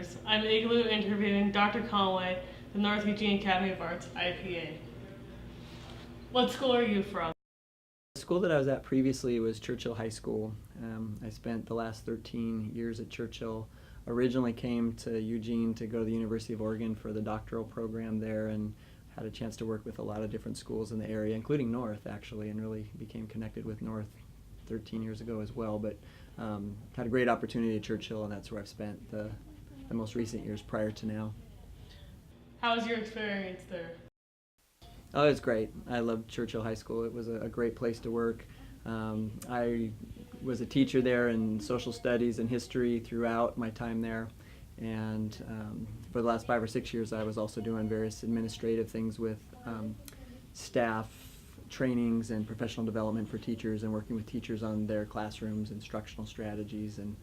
Brothers. I'm Igloo interviewing Dr. Conway, the North Eugene Academy of Arts, IPA. What school are you from? The school that I was at previously was Churchill High School. I spent the last 13 years at Churchill. Originally came to Eugene to go to the University of Oregon for the doctoral program there, and had a chance to work with a lot of different schools in the area, including North actually, and really became connected with North 13 years ago as well. But had a great opportunity at Churchill, and that's where I've spent the most recent years prior to now. How was your experience there? Oh, it was great. I loved Churchill High School. It was a great place to work. I was a teacher there in social studies and history throughout my time there. And for the last 5 or 6 years, I was also doing various administrative things with staff trainings and professional development for teachers, and working with teachers on their classrooms, instructional strategies, and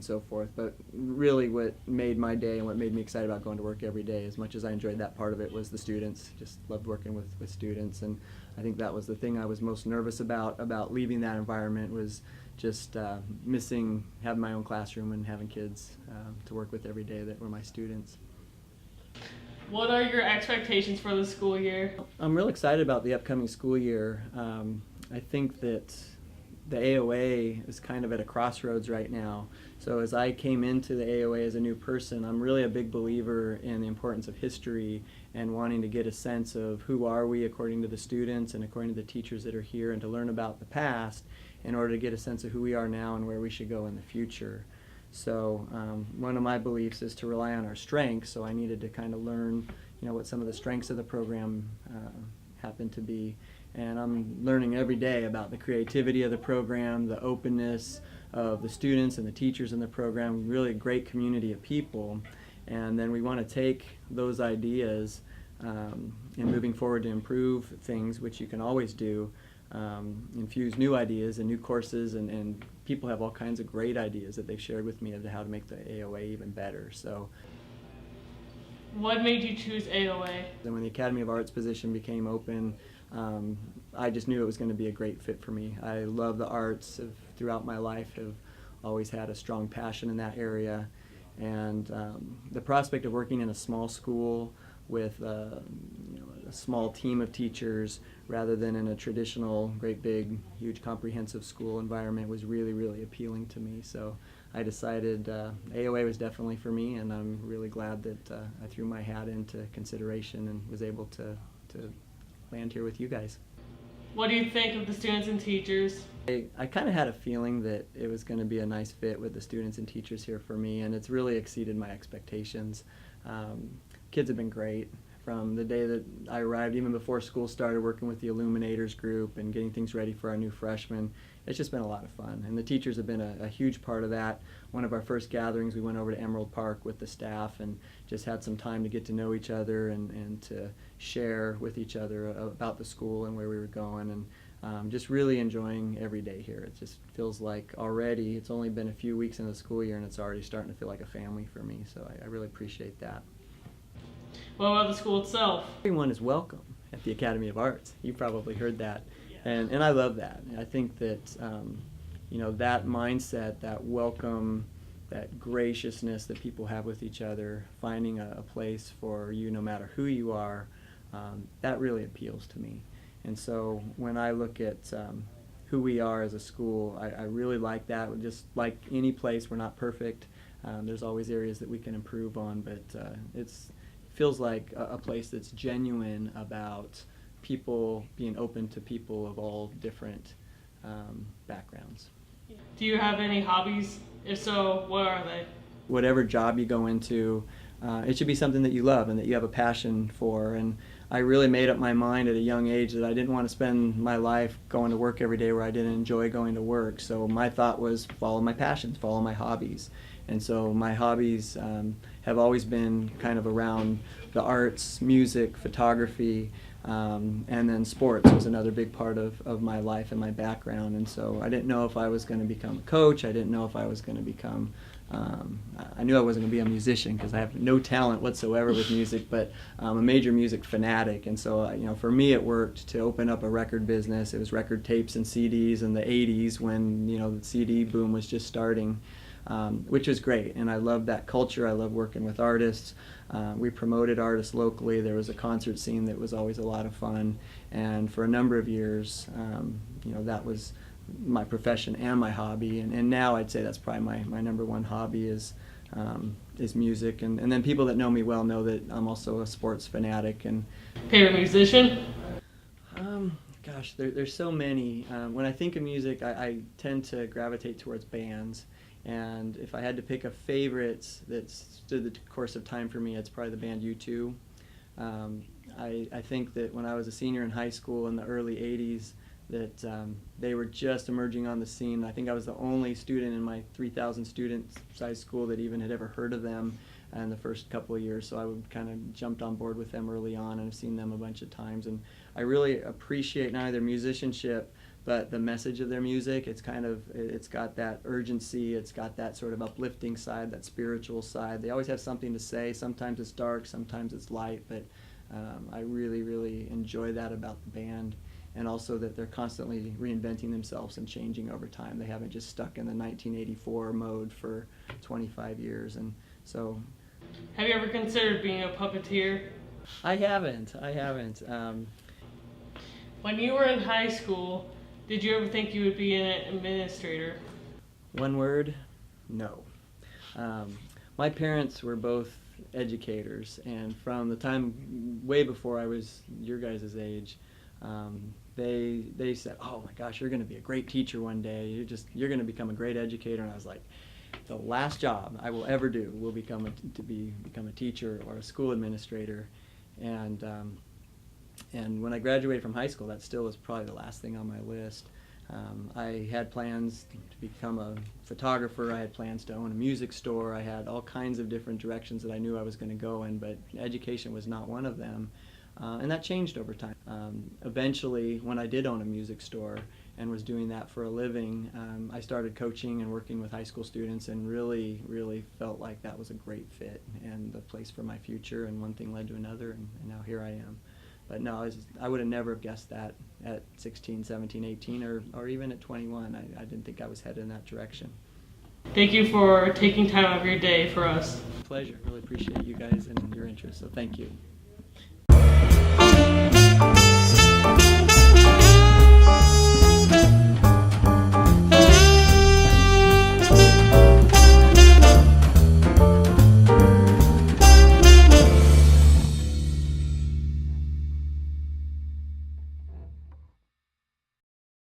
so forth. But really what made my day and what made me excited about going to work every day, as much as I enjoyed that part of it, was the students. Just loved working with students, and I think that was the thing I was most nervous about leaving that environment, was just missing having my own classroom and having kids to work with every day that were my students. What are your expectations for the school year? I'm real excited about the upcoming school year. I think that the AOA is kind of at a crossroads right now. So as I came into the AOA as a new person, I'm really a big believer in the importance of history and wanting to get a sense of who are we according to the students and according to the teachers that are here, and to learn about the past in order to get a sense of who we are now and where we should go in the future. So one of my beliefs is to rely on our strengths, so I needed to kind of learn, what some of the strengths of the program happen to be. And I'm learning every day about the creativity of the program, the openness of the students and the teachers in the program, really a great community of people. And then we want to take those ideas and moving forward to improve things, which you can always do, infuse new ideas and new courses, and people have all kinds of great ideas that they've shared with me as to how to make the AOA even better. So, what made you choose AOA? then when the Academy of Arts position became open, I just knew it was going to be a great fit for me. I love the arts. Throughout my life, have always had a strong passion in that area, and the prospect of working in a small school with a small team of teachers rather than in a traditional great big huge comprehensive school environment was really, really appealing to me. So I decided AOA was definitely for me, and I'm really glad that I threw my hat into consideration and was able to land here with you guys. What do you think of the students and teachers? I kind of had a feeling that it was going to be a nice fit with the students and teachers here for me, and it's really exceeded my expectations. Kids have been great from the day that I arrived, even before school started, working with the Illuminators group and getting things ready for our new freshmen. It's just been a lot of fun, and the teachers have been a huge part of that. One of our first gatherings, we went over to Emerald Park with the staff and just had some time to get to know each other and to share with each other about the school and where we were going, and just really enjoying every day here. It just feels like already, it's only been a few weeks in the school year, and it's already starting to feel like a family for me, so I really appreciate that. What about the school itself? Everyone is welcome at the Academy of Arts. You probably heard that. And I love that. I think that, that mindset, that welcome, that graciousness that people have with each other, finding a place for you no matter who you are, that really appeals to me. And so when I look at who we are as a school, I really like that. Just like any place, we're not perfect. There's always areas that we can improve on, but it feels like a place that's genuine about people being open to people of all different backgrounds. Do you have any hobbies? If so, what are they? Whatever job you go into, it should be something that you love and that you have a passion for. And I really made up my mind at a young age that I didn't want to spend my life going to work every day where I didn't enjoy going to work. So my thought was follow my passions, follow my hobbies. And so my hobbies have always been kind of around the arts, music, photography, and then sports was another big part of my life and my background. And so I didn't know if I was going to become a coach. I didn't know if I was going to become I knew I wasn't going to be a musician because I have no talent whatsoever with music, but I'm a major music fanatic. And so for me it worked to open up a record business. It was record tapes and CDs in the 80s when the CD boom was just starting. which was great. And I love that culture. I love working with artists. We promoted artists locally. There was a concert scene that was always a lot of fun. And for a number of years, that was my profession and my hobby. And now I'd say that's probably my number one hobby is music. And then people that know me well know that I'm also a sports fanatic. And Favorite musician? Gosh, there's so many. When I think of music, I tend to gravitate towards bands. And if I had to pick a favorite that stood the course of time for me, it's probably the band U2. I think that when I was a senior in high school in the early 80s, that they were just emerging on the scene. I think I was the only student in my 3,000 student size school that even had ever heard of them in the first couple of years, so I would kind of jumped on board with them early on, and I've seen them a bunch of times. And I really appreciate not only their musicianship, but the message of their music. It's got that urgency, it's got that sort of uplifting side, that spiritual side. They always have something to say. Sometimes it's dark, sometimes it's light, but I really, really enjoy that about the band. And also that they're constantly reinventing themselves and changing over time. They haven't just stuck in the 1984 mode for 25 years. And so, have you ever considered being a puppeteer? I haven't. When you were in high school, did you ever think you would be an administrator? One word, no. My parents were both educators, and from the time way before I was your guys' age, they said, "Oh my gosh, you're going to be a great teacher one day. You're going to become a great educator." And I was like, the last job I will ever do will become a teacher or a school administrator. And when I graduated from high school, that still was probably the last thing on my list. I had plans to become a photographer. I had plans to own a music store. I had all kinds of different directions that I knew I was going to go in, but education was not one of them. And that changed over time. Eventually, when I did own a music store and was doing that for a living, I started coaching and working with high school students, and really, really felt like that was a great fit and the place for my future, and one thing led to another, and now here I am. But no, I would have never have guessed that at 16, 17, 18, or even at 21. I didn't think I was headed in that direction. Thank you for taking time out of your day for us. Pleasure. Really appreciate you guys and your interest, so thank you.